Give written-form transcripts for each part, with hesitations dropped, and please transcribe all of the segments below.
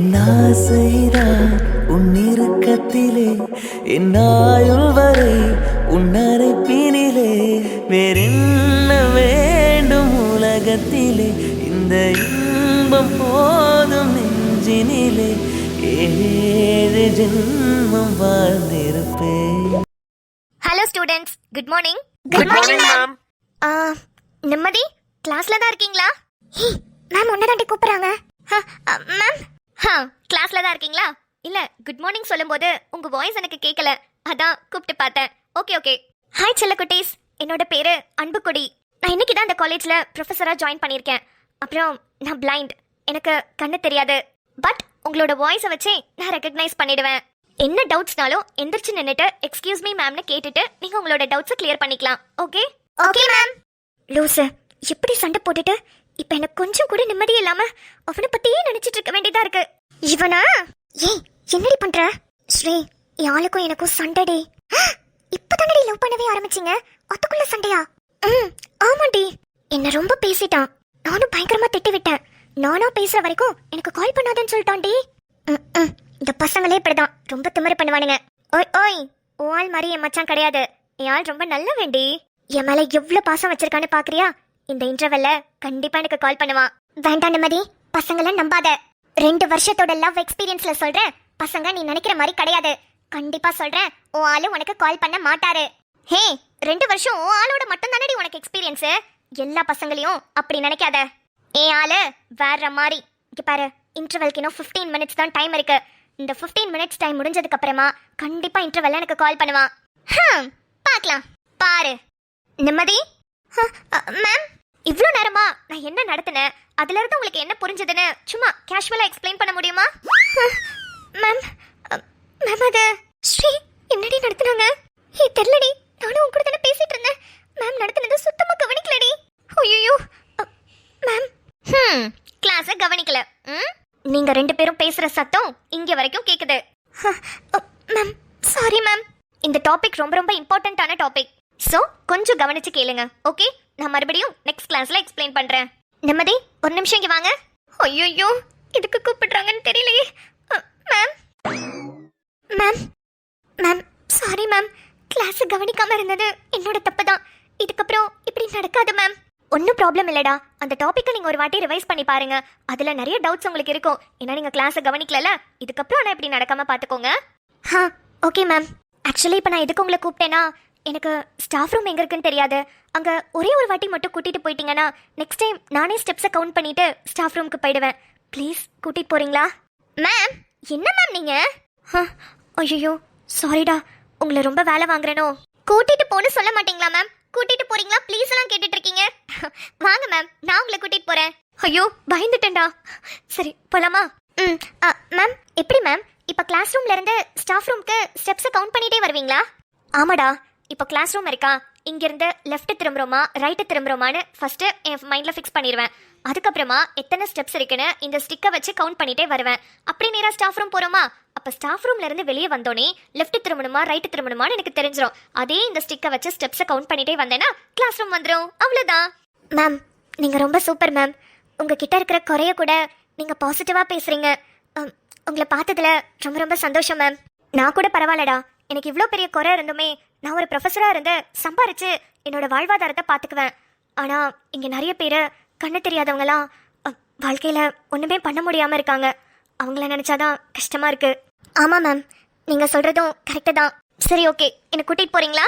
என் ஆசைதான் உன் இறுக்கத்திலே, என் ஆயுள் வரை உன் அரைப்பினிலே. வேறென்ன வேண்டும் உலகத்திலே, இந்த இன்பம் போதும் நெஞ்சினிலே. 7 ஜென்மம் வாழ்ந்திருப்பேன். Hello students, good morning. Good morning ma'am. நிம்மதி கிளாஸ்ல தான் இருக்கீங்களா? மேம் உன்னதாண்டி கூப்பிடுறாங்க. மேம் கிளாஸ்ல தான் இருக்கீங்களா? இல்ல, குட் மார்னிங் சொல்லும்போது உங்க வாய்ஸ் எனக்கு கேட்கல, அதான் கூப்பிட்டு பார்த்தேன். Okay okay. ஹாய் செல்லக்குட்டீஸ், என்னோட பேரு அன்புக்குடி. நான் இன்னைக்கு தான் இந்த காலேஜ்ல ப்ரொஃபஸரா ஜாயின் பண்ணியிருக்கேன். அப்புறம் நான் பிளைண்ட், எனக்கு கண்ணு தெரியாது. பட் உங்களோட வாய்ஸை வச்சே நான் ரெக்கக்னைஸ் பண்ணிடுவேன். என்ன டவுட்ஸ்னாலும் எந்திரிச்சு நின்னுட்டு எக்ஸ்கியூஸ் மீ மேம்னு கேட்டுட்டு நீங்க உங்களோட டவுட்ஸை கிளியர் பண்ணிக்கலாம். Okay okay ma'am. லூசு, எப்படி சண்டை போட்டுட்டு இப்ப எனக்கு கொஞ்சம் கூட நிம்மதி இல்லாம அவனை பத்தியே நினைச்சிட்டு இருக்க வேண்டியதா இருக்கு. இவனா? ஏய், என்னடி பண்ற? ஸ்ரீ, யாளுக்கும் எனக்கும் சண்டைடி. இப்பதானடி லவ் பண்ணவே ஆரம்பிச்சீங்க, அதுக்குள்ள சண்டையா? ஆமாண்டி, என்ன ரொம்ப பேசிட்டான். நானும் பயங்கரமா திட்டி விட்டேன். நானா பேசுற வரைக்கும் எனக்கு கால் பண்ணாதேன்னு சொல்லிட்டான்டி. இந்த பசங்களே இப்படிதான், ரொம்ப திமிரு பண்ணுவானுங்க. ஓய் ஓய், உன் ஆள் மாதிரி என் மச்சான் கிடையாது. என் ஆள் ரொம்ப நல்ல வேண்டி. என் மேல எவ்வளவு பாசம் வச்சிருக்கான்னு பாக்குறியா? இந்த இன்டர்வெல்ல கண்டிப்பா எனக்கு கால் பண்ணுவான். வேண்டாம் நிம்மதி, பசங்களை நம்பாத. 2 வருஷத்தோட லவ் எக்ஸ்பீரியன்ஸ்ல சொல்றேன், பசங்க நீ நினைக்கிற மாதிரி கிடையாது. கண்டிப்பா சொல்றேன், உன் ஆளு உனக்கு கால் பண்ண மாட்டாரு. ஹே, 2 வருஷம் உன் ஆளோட மட்டும் தானடி உனக்கு எக்ஸ்பீரியன்ஸ். எல்லா பசங்களையும் அப்படி நினைக்காத. என் ஆளு வேற மாதிரி. இங்க பாரு, இன்டர்வெல்க்கு இன்னும் 15 மினிட்ஸ் தான் டைம் இருக்கு. இந்த 15 மினிட்ஸ் டைம் முடிஞ்சதுக்கு அப்புறமா கண்டிப்பா இன்டர்வெல்ல எனக்கு கால் பண்ணுவான். பார்க்கலாம் பாரு. நிம்மதி மேம், இவ்வளோ நேரமா நான் என்ன நடத்தினேன், அதுல இருந்து உங்களுக்கு என்ன புரிஞ்சதுன்னு சும்மா கேஷுவலா எக்ஸ்பிளைன் பண்ண முடியுமா? மேம் மேம் அது ஸ்ரீ என்னடி நடத்துனாங்க? தெரியலடி, நானும் உங்க கூட தானே பேசிட்டு இருந்தேன். மேம் நடத்தினது சுத்தமா கவனிக்கலடி. ஐயோ மேம். கிளாஸை கவனிக்கல. நீங்க 2 பேரும் பேசுற சத்தம் இங்க வரைக்கும் கேக்குது. Ma'am sorry ma'am. இந்த டாபிக் ரொம்ப ரொம்ப இம்பார்ட்டன்டான டாபிக். சோ கொஞ்சம் கவனிச்சு கேளுங்க. ஓகே, நான் மறுபடியும் நெக்ஸ்ட் கிளாஸ்ல எக்ஸ்பிளைன் பண்றேன். நிம்மதி, ஒரு நிமிஷம் இங்க வாங்க. ஐயோ, இதுக்கு கூப்பிடுறாங்கன்னு தெரியலையே. Ma'am ma'am ma'am sorry ma'am. Class கவனிக்காம இருந்தது என்னோட தப்பு தான். இதுக்கப்புறம் இப்படி நடக்காது மேம். ஒன்றும் ப்ராப்ளம் இல்லடா. அந்த டாப்பிக்கை நீங்கள் ஒரு வாட்டி ரிவைஸ் பண்ணி பாருங்க. அதில் நிறைய டவுட்ஸ் உங்களுக்கு இருக்கும். ஏன்னா நீங்கள் கிளாஸை கவனிக்கல. இதுக்கப்புறம் ஆனால் இப்படி நடக்காமல் பார்த்துக்கோங்க. Okay ma'am. ஆக்சுவலி இப்போ நான் எதுக்கு உங்களை கூப்பிட்டேன்னா, எனக்கு ஸ்டாஃப் ரூம் எங்கே இருக்குன்னு தெரியாது. அங்கே ஒரே ஒரு வாட்டி மட்டும் கூட்டிகிட்டு போயிட்டீங்கன்னா நெக்ஸ்ட் டைம் நானே ஸ்டெப்ஸை கவுண்ட் பண்ணிவிட்டு ஸ்டாஃப் ரூமுக்கு போயிடுவேன். ப்ளீஸ் கூட்டிகிட்டு போகிறீங்களா? மேம் என்ன மேம் நீங்கள்? ஐயோ சாரிடா, உங்களை ரொம்ப வேலை வாங்குறேனோ. கூட்டிகிட்டு போன்னு சொல்ல மாட்டீங்களா மேம்? கூட்டிட்டு போறீங்களா ப்ளீஸ் எல்லாம் கேட்டுட்டு இருக்கீங்க. வாங்க மேம், நான் உங்களை கூட்டிட்டு போறேன். ஐயோ பயந்துட்டேன்டா. சரி போலாமா? மேம் எப்படி மேம், இப்போ கிளாஸ் ரூம்ல இருந்து ஸ்டாஃப் ரூமுக்கு ஸ்டெப்ஸை கவுண்ட் பண்ணிட்டே வருவீங்களா? ஆமாடா, இப்போ கிளாஸ் ரூம் இருக்கா, இங்கிருந்து லெஃப்ட் திரும்புறோமா ரைட்டு திரும்புறோமான்னு ஃபர்ஸ்ட் என் மைண்ட்ல ஃபிக்ஸ் பண்ணிடுவேன். அதுக்கப்புறமா எத்தனை ஸ்டெப்ஸ் இருக்குன்னு இந்த ஸ்டிக்கை வச்சு கவுண்ட் பண்ணிட்டே வருவேன். அப்படி நேரா ஸ்டாஃப் ரூம் போறோமா, அப்ப ஸ்டாஃப் ரூம்ல இருந்து வெளியே வந்தோடனே லெஃப்ட் திரும்பணுமா ரைட்டு திரும்பணுமான்னு எனக்கு தெரிஞ்சிடும். அதே இந்த ஸ்டிக்கை வச்சு ஸ்டெப்ஸை கவுண்ட் பண்ணிட்டே வந்தேன்னா கிளாஸ் ரூம் வந்துடும். அவ்வளோதான். மேம் நீங்க ரொம்ப சூப்பர் மேம். உங்ககிட்ட இருக்கிற குறைய கூட நீங்க பாசிட்டிவா பேசுறீங்க. உங்களை பார்த்ததுல ரொம்ப ரொம்ப சந்தோஷம் மேம். நான் கூட பரவாயில்லடா, எனக்கு இவ்வளோ பெரிய குறை இருந்துமே நான் ஒரு ப்ரொஃபஸராக இருந்து சம்பாரிச்சு என்னோட வாழ்வாதாரத்தை பார்த்துக்குவேன். ஆனால் இங்கே நிறைய பேர் கண்ணு தெரியாதவங்களாம் வாழ்க்கையில் ஒன்றுமே பண்ண முடியாமல் இருக்காங்க. அவங்கள நினச்சாதான் கஷ்டமாக இருக்குது. ஆமாம் மேம், நீங்கள் சொல்கிறதும் கரெக்டு தான். சரி ஓகே, என்னை கூட்டிகிட்டு போகிறீங்களா?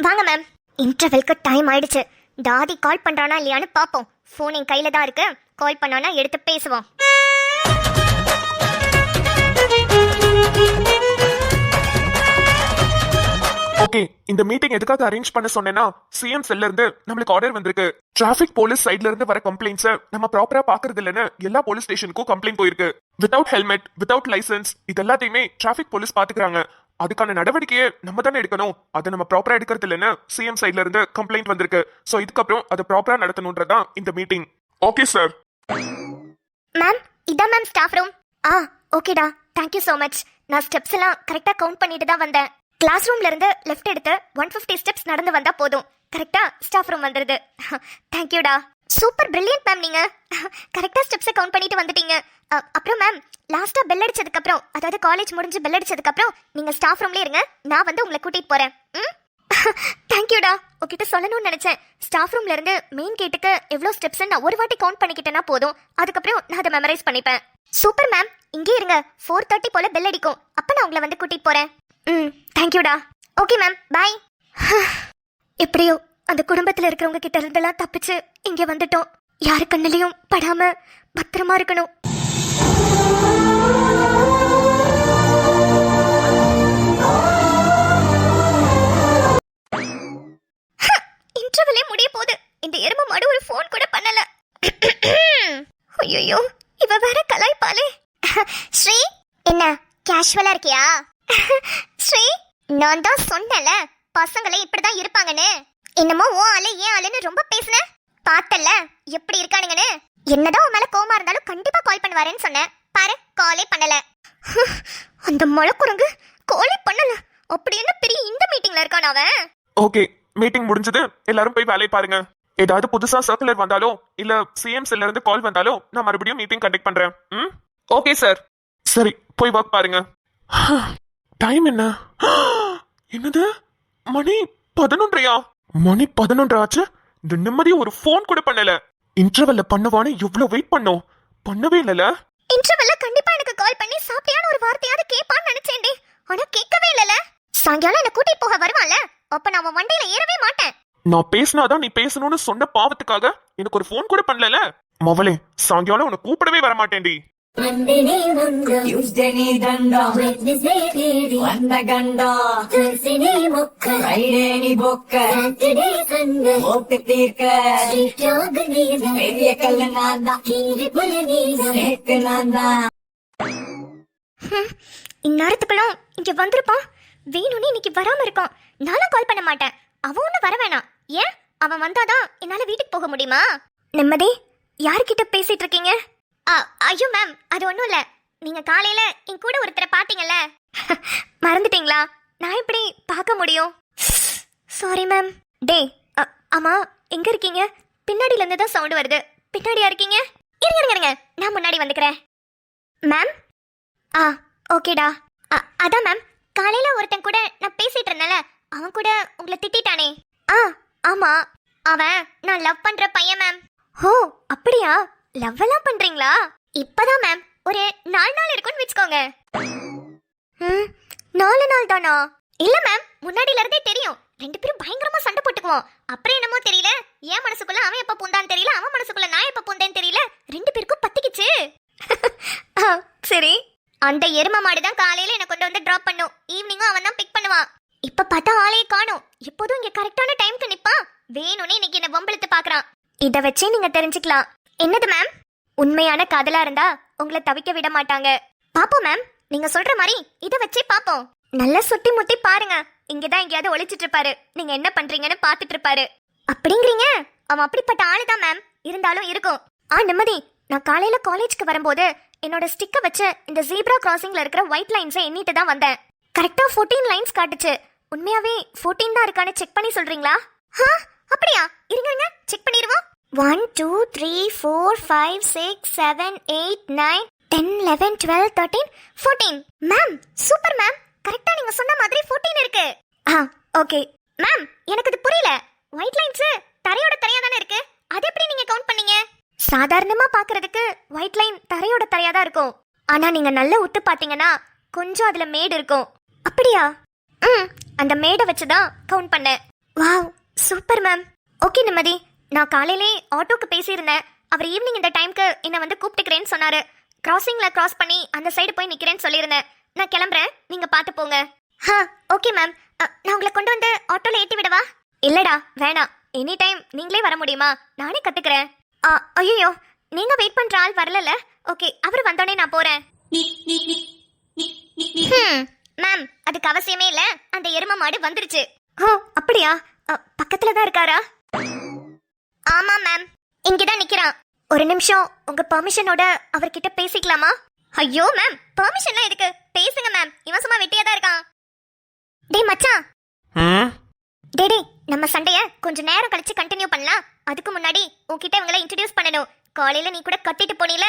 வாங்க மேம். இன்டர்வெல்க்கு டைம் ஆயிடுச்சு. தாதி கால் பண்ணுறானா இல்லையான்னு பார்ப்போம். ஃபோன் என் கையில் தான் இருக்கு. கால் பண்ணானா எடுத்து பேசுவோம். ஓகே, இந்த மீட்டிங் எதுக்காக அரேஞ்ச் பண்ண சொன்னேன்னா, சிஎம் செல்ல இருந்து நம்மளுக்கு ஆர்டர் வந்திருக்கு. டிராஃபிக் போலீஸ் சைட்ல இருந்து வர கம்ப்ளைண்ட்ஸ் நம்ம ப்ராப்பரா பாக்குறது இல்லன்னு எல்லா போலீஸ் ஸ்டேஷனுக்கும் கம்ப்ளைண்ட் போயிருக்கு. வித்வுட் ஹெல்மெட், வித்வுட் லைசன்ஸ், இது எல்லாத்தையுமே டிராஃபிக் போலீஸ் பாத்துக்கிறாங்க. அதுக்கான நடவடிக்கையை நம்ம தானே எடுக்கணும். அதை நம்ம ப்ராப்பரா எடுக்கிறது இல்லைன்னு சிஎம் சைட்ல இருந்து கம்ப்ளைண்ட் வந்திருக்கு. சோ இதுக்கப்புறம் அதை ப்ராப்பரா நடத்தணும்ன்றதான் இந்த மீட்டிங். Okay sir. மேம் இதான் மேம் ஸ்டாஃப் ரூம். ஓகேடா, தேங்க்யூ ஸோ மச். நான் ஸ்டெப்ஸ் எல்லாம் கரெக்டா கவுண்ட் பண்ணிட்டு தான் வந்தேன். கிளாஸ் ரூம்ல இருந்து லெஃப்ட் எடுத்து 150 ஸ்டெப்ஸ் நடந்து வந்தா போதும், கரெக்டா ஸ்டாஃப் ரூம் வந்துருது. தேங்க்யூடா. சூப்பர் பிரில்லியன்ட் மேம் நீங்க. கரெக்டா ஸ்டெப்ஸை கவுண்ட் பண்ணிட்டு வந்துட்டீங்க. அப்புறம் மேம் லாஸ்டா பெல் அடிச்சதுக்கு அப்புறம், அதாவது காலேஜ் முடிஞ்சு பெல் அடிச்சதுக்கு அப்புறம் நீங்க ஸ்டாஃப் ரூம்லயே இருங்க, நான் வந்து உங்களை கூட்டிட்டு போறேன். தேங்க்யூடா. உங்ககிட்ட சொல்லணும்னு நினைச்சேன். ஸ்டாஃப் ரூம்ல இருந்து மெயின் கேட்டுக்கு எவ்வளவு ஸ்டெப்ஸ் நான் ஒரு வாட்டி கவுண்ட் பண்ணிக்கிட்டேன்னா போதும், அதுக்கப்புறம் நான் அதை மெமரைஸ் பண்ணிப்பேன். Super ma'am. இங்கே இருங்க, 4:30 போல பெல் அடிக்கும், அப்ப நான் உங்களை வந்து கூட்டிட்டு போறேன். தேங்க்யூடா. ஓகே மேம், பாய். எப்படியோ அந்த குடும்பத்துல இருக்கிறவங்க கிட்ட இருந்தெல்லாம் தப்பிச்சு இங்க வந்துட்டோம். யாரு கண்ணிலையும் படாம பத்திரமா இருக்கணும். இன்டர்வெல்லே முடிய போகுது. இந்த எருமை மாடு ஒரு ஃபோன் கூட பண்ணல. ஐயோ, இவ வேற கலாய்ப்பாளே. ஸ்ரீ, என்ன கேஷுவலா இருக்கியா? ஸ்ரீ, நான் தான் சொன்னல பசங்களே இப்படிதான் இருப்பாங்கன்னு. என்னமோ ஓ ஆளு ஏன் ஆளுன்னு ரொம்ப பேசுன. பார்த்தல எப்படி இருக்கானுங்கன்னு. என்னதான் உன் மேல கோமா இருந்தாலும் கண்டிப்பா கால் பண்ணுவாருன்னு சொன்னேன். பாரு, காலே பண்ணல. அந்த மொளக்குரங்கு காலே பண்ணல. அப்படி என்ன பெரிய இந்த மீட்டிங்ல இருக்கான் அவன். ஓகே, மீட்டிங் முடிஞ்சது. எல்லாரும் போய் வேலையை பாருங்க. ஏதாவது புதுசா சர்க்குலர் வந்தாலோ இல்ல சிஎம் செல்ல இருந்து கால் வந்தாலோ நான் மறுபடியும் மீட்டிங் கண்டக்ட் பண்றேன். Okay sir. சரி, போய் ஒர்க் பாருங்க. டைம் என்ன? என்னது, மணி 11:30? மணி 11 ஆச்சு. இந்த நிம்மதியா ஒரு போன் கூட பண்ணல. இன்டர்வெல்ல பண்ணுவான்னு எவ்வளவு வெயிட் பண்ணோம், பண்ணவே இல்லல. இன்டர்வெல்ல கண்டிப்பா எனக்கு கால் பண்ணி சாப்பிட்டியான்னு ஒரு வார்த்தையாவது கேட்பான்னு நினைச்சேன்டி. ஆனா கேட்கவே இல்லல. சாயங்காலம் என்ன கூட்டிட்டு போக வருவான்ல, அப்ப நான் அவன் வண்டியில ஏறவே மாட்டேன். நான் பேசினாதான் நீ பேசணும்னு சொன்ன பாவத்துக்காக எனக்கு ஒரு போன் கூட பண்ணல. மவளே, சாயங்காலம் உன்னை கூப்பிடவே வர மாட்டேன்டி. Tuesday danda, Wednesday lady, Wanda ganda, Thursday mukka, Friday bokka, Saturday Sunday, Otte tirka, Street nida, Periya kallanada, Kiri pulanida, Nette nanda. இந்நேரத்துக்குலாம் இங்க வந்திருப்பான். வேணும்னு இன்னைக்கு வராம இருக்கான். நானும் கால் பண்ண மாட்டேன். அவன் ஒண்ணு வர வேணாம். ஏன், அவன் வந்தாதான் என்னால வீட்டுக்கு போக முடியுமா? நிம்மதி, யார்கிட்ட பேசிட்டு இருக்கீங்க? ஐயோ மேம், அது ஒன்றும் இல்லை. நீங்கள் காலையில் என் கூட ஒருத்தரை பார்த்தீங்கல்ல, மறந்துட்டீங்களா? நான் எப்படி பார்க்க முடியும்? Sorry ma'am. டே, ஆமாம், எங்கே இருக்கீங்க? பின்னாடியிலேருந்து தான் சவுண்டு வருது. பின்னாடியா இருக்கீங்க? இருங்க, நான் முன்னாடி வந்துக்கிறேன். மேம், ஓகேடா. அதான் மேம், காலையில் ஒருத்தன் கூட நான் பேசிகிட்டு இருந்தேன்ல, அவன் கூட உங்களை திட்டானே. ஆமாம், அவன் நான் லவ் பண்ணுற பையன் மேம். ஓ, அப்படியா? லவ் எல்லாம் பண்றீங்களா? இப்பதான் மேம், ஒரு 4 நாள் இருக்குன்னு வச்சுக்கோங்க. 4 நாள் தானா? இல்ல மேம், முன்னாடில இருந்தே தெரியும். 2 பேரும் பயங்கரமா சண்டை போட்டுக்குவோம். அப்புறம் என்னமோ தெரியல, என் மனசுக்குள்ள அவன் எப்ப பூந்தான்னு தெரியல, அவன் மனசுக்குள்ள நான் எப்ப பூந்தேன்னு தெரியல. 2 பேருக்கும் பத்திக்கிச்சு. சரி, அந்த எரும மாடு தான் காலையில என்ன கொண்டு வந்து டிராப் பண்ணும். ஈவினிங்கும் அவன் தான் பிக் பண்ணுவான். இப்ப பார்த்தா ஆளையே காணோம். எப்போதும் இங்க கரெக்டான டைம்க்கு நிப்பான். வேணும்னே இன்னைக்கு என்ன வம்பிழுத்து பாக்குறான். இத வச்சே நீங்க தெரிஞ்சுக்கலாம். என்னது மேம்? உண்மையான காதலா இருந்தா உங்களை தவிக்க விட மாட்டாங்க. பாப்போம் மேம், நீங்க சொல்ற மாதிரி இத வச்சே பாப்போம். நல்லா சுத்தி முத்தி பாருங்க. இங்கதான் எங்கேயாவது ஒளிச்சிட்டு இருப்பாரு. நீங்க என்ன பண்றீங்கன்னு பாத்துட்டு இருப்பாரு. அப்படிங்கிறீங்க? அவன் அப்படிப்பட்ட ஆளுதான் மேம். இருந்தாலும் இருக்கும். நிம்மதி, நான் காலையில காலேஜ்க்கு வரும்போது என்னோட ஸ்டிக்க வச்சு இந்த ஜீப்ரா கிராசிங்ல இருக்கிற ஒயிட் லைன்ஸை எண்ணிட்டு தான் வந்தேன். கரெக்டா 14 லைன்ஸ் காட்டுச்சு. உண்மையாவே 14 தான் இருக்கான்னு செக் பண்ணி சொல்றீங்களா? அப்படியா? இருங்க, செக் பண்ணிடுவோம். 1 2 3 4 5 6 7 8 9 10 11 12 13 14. Ma'am, super ma'am. கரெக்டா நீங்க சொன்ன மாதிரி 14 இருக்கு. ஓகே மேம், எனக்கு இது புரியல. ஒயிட் லைன்ஸ் தரையோட தரையா தானே இருக்கு, அது எப்படி நீங்க கவுண்ட் பண்ணீங்க? சாதாரணமா பாக்குறதுக்கு ஒயிட் லைன் தரையோட தரையா தான் இருக்கும். ஆனா நீங்க நல்லா உத்து பாத்தீங்கன்னா கொஞ்சம் அதுல மேடு இருக்கும். அப்படியா? அந்த மேடை வச்சுதான் கவுண்ட் பண்ணேன். Wow, super ma'am. ஓகே நிம்மதி, நான் காலையிலே ஆட்டோக்கு பேசியிருந்தேன். அவர் ஈவினிங் இந்த டைம்க்கு என்னை வந்து கூப்பிட்டுக்கிறேன்னு சொன்னாரு. கிராசிங்ல கிராஸ் பண்ணி அந்த சைடு போய் நிக்கிறேன்னு சொல்லியிருந்தேன். நான் கிளம்புறேன், நீங்க பார்த்து போங்க. Okay ma'am. நான் உங்களை கொண்டு வந்து ஆட்டோல ஏற்றி விடவா? இல்லடா, வேணாம். எனி டைம் நீங்களே வர முடியுமா? நானே கத்துக்கிறேன். ஐயோ, நீங்க வெயிட் பண்ற ஆள் வரல. ஓகே, அவர் வந்தோடனே நான் போறேன். மேம், அதுக்கு அவசியமே இல்ல. அந்த எரும மாடு வந்துருச்சு. அப்படியா? பக்கத்துல தான் இருக்காரா? ஆமா மேம், இங்கதான் நிக்கிறான். ஒரு நிமிஷம் உங்க பெர்மிஷனோட அவர்கிட்ட பேசிக்கலாமா? ஐயோ மேம், பெர்மிஷன்லாம் எதுக்கு? பேசுங்க மேம், இவன் சும்மா வெட்டியா தான் இருக்கான். டேய் மச்சான், டேடி நம்ம சண்டைய கொஞ்சம் நேரம் கழிச்சு கண்டினியூ பண்ணலாம். அதுக்கு முன்னாடி உன்கிட்ட இவங்களை இன்ட்ரடியூஸ் பண்ணணும். காலையில நீ கூட கத்திட்டு போனீல.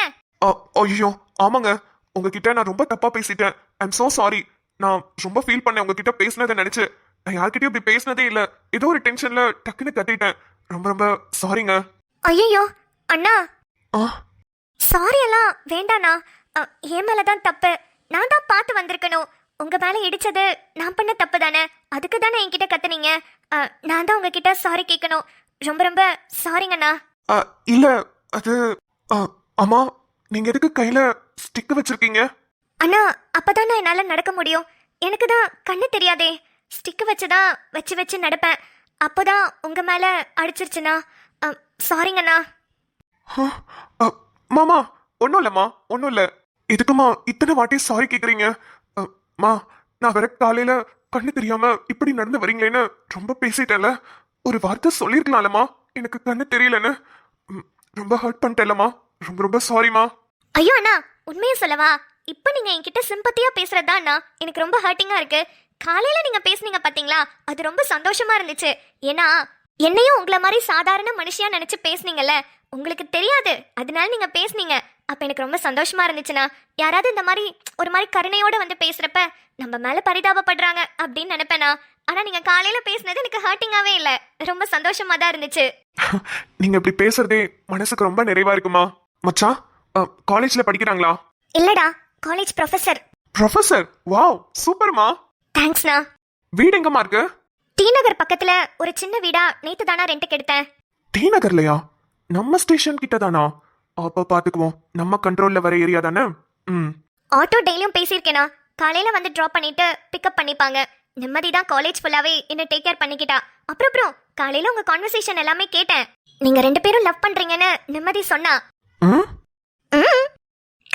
ஐயோ ஆமாங்க, உங்ககிட்ட நான் ரொம்ப தப்பா பேசிட்டேன். I'm so sorry. நான் ரொம்ப ஃபீல் பண்ணேன் உங்ககிட்ட பேசினதை நினைச்சு. நான் யார்கிட்டயும் இப்படி பேசினதே இல்ல. ஏதோ ஒரு டென்ஷன்ல டக்குன்னு கத்திட்டேன். ரொம்ப ரொம்ப சாரிங்க. ஐயோ அண்ணா, ஆ சாரி எல்லாம் வேண்டாண்ணா. என் மேலதான் தப்பு. நான் தான் பார்த்து வந்திருக்கணும். உங்க மேல இடிச்சது நான் பண்ண தப்பு தானே. அதுக்கு தானே என்கிட்ட கத்துனீங்க. நான் தான் உங்ககிட்ட சாரி கேட்கணும். ரொம்ப ரொம்ப சாரிங்கண்ணா. இல்ல அது அம்மா, நீங்க எதுக்கு கையில ஸ்டிக் வச்சிருக்கீங்க? அண்ணா, அப்பதான் நான் என்னால நடக்க முடியும். எனக்கு தான் கண்ணு தெரியாதே. ஸ்டிக் வச்சுதான் வச்சு நடப்பேன். அப்போதான் உங்க மேல அடிச்சிருச்சுண்ணா. சாரிங்கண்ணா. மாமா ஒன்னும் இல்லம்மா, ஒன்னும் இல்ல. எதுக்குமா இத்தனை வாட்டி சாரி கேக்குறீங்க? மா, நான் வேற காலையில கண்ணு தெரியாம இப்படி நடந்து வரீங்களேன்னு ரொம்ப பேசிட்டேன்ல. ஒரு வார்த்தை சொல்லிருக்கலாம்லம்மா, எனக்கு கண்ணு தெரியலன்னு. ரொம்ப ஹர்ட் பண்ணிட்டேன்லம்மா. ரொம்ப ரொம்ப சாரிமா. ஐயோ அண்ணா, உண்மையை சொல்லவா? இப்ப நீங்க என்கிட்ட சிம்பத்தியா பேசுறதா அண்ணா எனக்கு ரொம்ப ஹர்ட்டிங்கா இருக்கு. காலையில நீங்க பேசுனீங்க பாத்தீங்களா, அது ரொம்ப சந்தோஷமா இருந்துச்சு. ஏன்னா என்னையும் உங்களை மாதிரி சாதாரண மனுஷியா நினைச்சு பேசுனீங்கல்ல. உங்களுக்கு தெரியாது, அதனால நீங்க பேசுனீங்க. அப்ப எனக்கு ரொம்ப சந்தோஷமா இருந்துச்சுண்ணா. யாராவது இந்த மாதிரி ஒரு மாதிரி கருணையோட வந்து பேசுறப்ப நம்ம மேல பரிதாபப்படுறாங்க அப்படின்னு நினைப்பேனா. ஆனா நீங்க காலையில பேசுனது எனக்கு ஹர்ட்டிங்காவே இல்ல, ரொம்ப சந்தோஷமா தான் இருந்துச்சு. நீங்க இப்படி பேசுறதே மனசுக்கு ரொம்ப நிறைவா இருக்குமா. மச்சான் காலேஜ்ல படிக்கிறாங்களா? இல்லடா, காலேஜ் ப்ரொஃபசர். ப்ரொஃபசர்? வாவ், சூப்பர்மா. தேங்க்ஸ்ண்ணா. வீடு எங்கம்மா இருக்கு? டி நகர் பக்கத்துல ஒரு சின்ன வீடா நேத்து தானா ரெண்டுக்கு எடுத்தேன். டி நகர்லயா? நம்ம ஸ்டேஷன் கிட்ட தானா? அப்ப பாத்துக்குவோம். நம்ம கண்ட்ரோல்ல வர ஏரியா தானே. ஆட்டோ டெய்லியும் பேசியிருக்கேனா. காலையில வந்து ட்ராப் பண்ணிட்டு பிக்கப் பண்ணிப்பாங்க. நிம்மதி தான் காலேஜ் ஃபுல்லாவே என்ன டேக் கேர் பண்ணிக்கிட்டா. அப்புறம் காலையில உங்க கான்வர்சேஷன் எல்லாமே கேட்டேன். நீங்க 2 பேரும் லவ் பண்றீங்கன்னு நிம்மதி சொன்னா.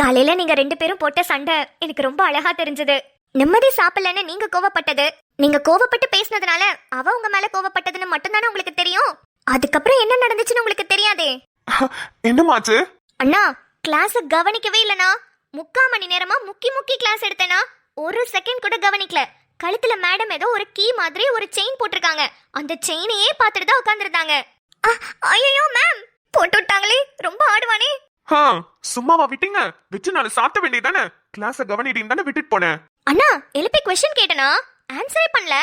காலையில நீங்க 2 பேரும் போட்ட சண்டை எனக்கு ரொம்ப அழகா தெரிஞ்சது. நிம்மதி சாப்பிடலன்னு நீங்க கோவப்பட்டது, நீங்க கோவப்பட்டு பேசினதுனால அவ உங்க மேல கோவப்பட்டதுன்னு மட்டும்தானே உங்களுக்கு தெரியும். அதுக்கப்புறம் என்ன நடந்துச்சுன்னு உங்களுக்கு தெரியாதே. என்னமாச்சு? அண்ணா, கிளாஸ் கவனிக்கவே இல்லனா. 3/4 மணி நேரமா முக்கி கிளாஸ் எடுத்தேனா. ஒரு செகண்ட் கூட கவனிக்கல. கழுத்துல மேடம் ஏதோ ஒரு கீ மாதிரி ஒரு செயின் போட்டிருக்காங்க. அந்த செயினையே பார்த்துட்டு தான் உட்கார்ந்துருந்தாங்க. ஐயோ மேம், போட்டு விட்டாங்களே, ரொம்ப ஆடுவானே. சும்மாவா விட்டீங்க? வச்சு நான் சாத்த வேண்டியதானே. கிளாஸ கவனிடின்னு தானே விட்டுட்டு போனேன். அண்ணா, எழுப்பி क्वेश्चन கேட்டனா, ஆன்சரே பண்ணல.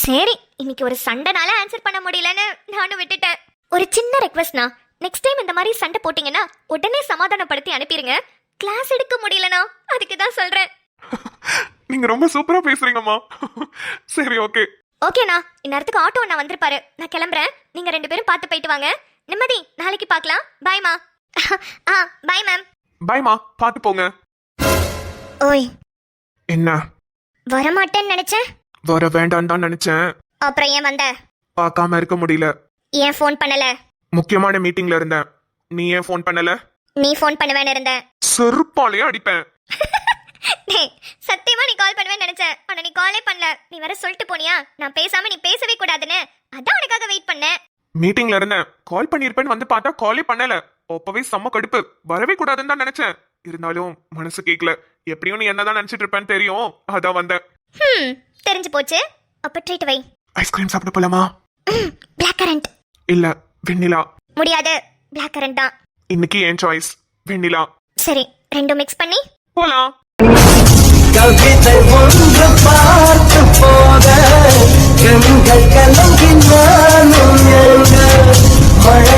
சரி, இன்னைக்கு ஒரு சண்டைனால ஆன்சர் பண்ண முடியலன்னு நானும் விட்டுட்டேன். ஒரு சின்ன ரெக்வெஸ்ட்னா, நெக்ஸ்ட் டைம் இந்த மாதிரி சண்டை போட்டீங்கன்னா உடனே சமாதானப்படுத்தி அனுப்பிடுங்க. கிளாஸ் எடுக்க முடியலனா அதுக்கு தான் சொல்றேன். நீங்க ரொம்ப சூப்பரா பேசுறீங்கம்மா. சரி ஓகே. ஓகேண்ணா, இந்நேரத்துக்கு ஆட்டோ அண்ணா வந்திருப்பாரு. நான் கிளம்புறேன். நீங்க 2 பேரும் பார்த்து போயிட்டு வாங்க. நிம்மதி, நாளைக்கு பார்க்கலாம். பாய்மா. Bye ma'am. பாய்மா, பார்த்து போங்க. ஓய், என்ன? வரமாட்டேன்னு நினைச்சேன். வர வேண்டாம் தான் நினைச்சேன். அப்புறம் ஏன் வந்த? பார்க்காம இருக்க முடியல. ஏன் ஃபோன் பண்ணல? முக்கியமான மீட்டிங்ல இருந்தேன். நீ ஏன் ஃபோன் பண்ணல? நீ ஃபோன் பண்ணுவேன்னு இருந்தேன். செருப்பாலேயே அடிப்பேன். சத்தியமா நீ கால் பண்ணுவேன்னு நினைச்சேன். ஆனா நீ காலே பண்ணல. நீ வேற சொல்லிட்டு போனியா, நான் பேசாம நீ பேசவே கூடாதுன்னு. அதான் உனக்காக வெயிட் பண்ணேன். மீட்டிங்ல இருந்தேன். கால் பண்ணிருப்பேன்னு வந்து பார்த்தா காலே பண்ணல. அப்பவே செம்ம கடுப்பு. வரவே கூடாதுன்னு தான் நினைச்சேன். இருந்தாலும் மனசு கேட்கல. எப்படியும் நீ என்னதான் நினைச்சிட்டு இருப்பேன்னு தெரியும், அதான் வந்தேன். தெரிஞ்சு போச்சு. அப்ப ட்ரீட் வை. ஐஸ்கிரீம் சாப்பிட போலாமா? Blackcurrant. இல்ல வெண்ணிலா. முடியாது, பிளாக் கரண்ட் தான். இன்னைக்கு என் சாய்ஸ் வெண்ணிலா. சரி, ரெண்டும் மிக்ஸ் பண்ணி போலாம். கவிதை ஒன்று பார்த்து போக கண்கள் கலங்கி நானும் மழை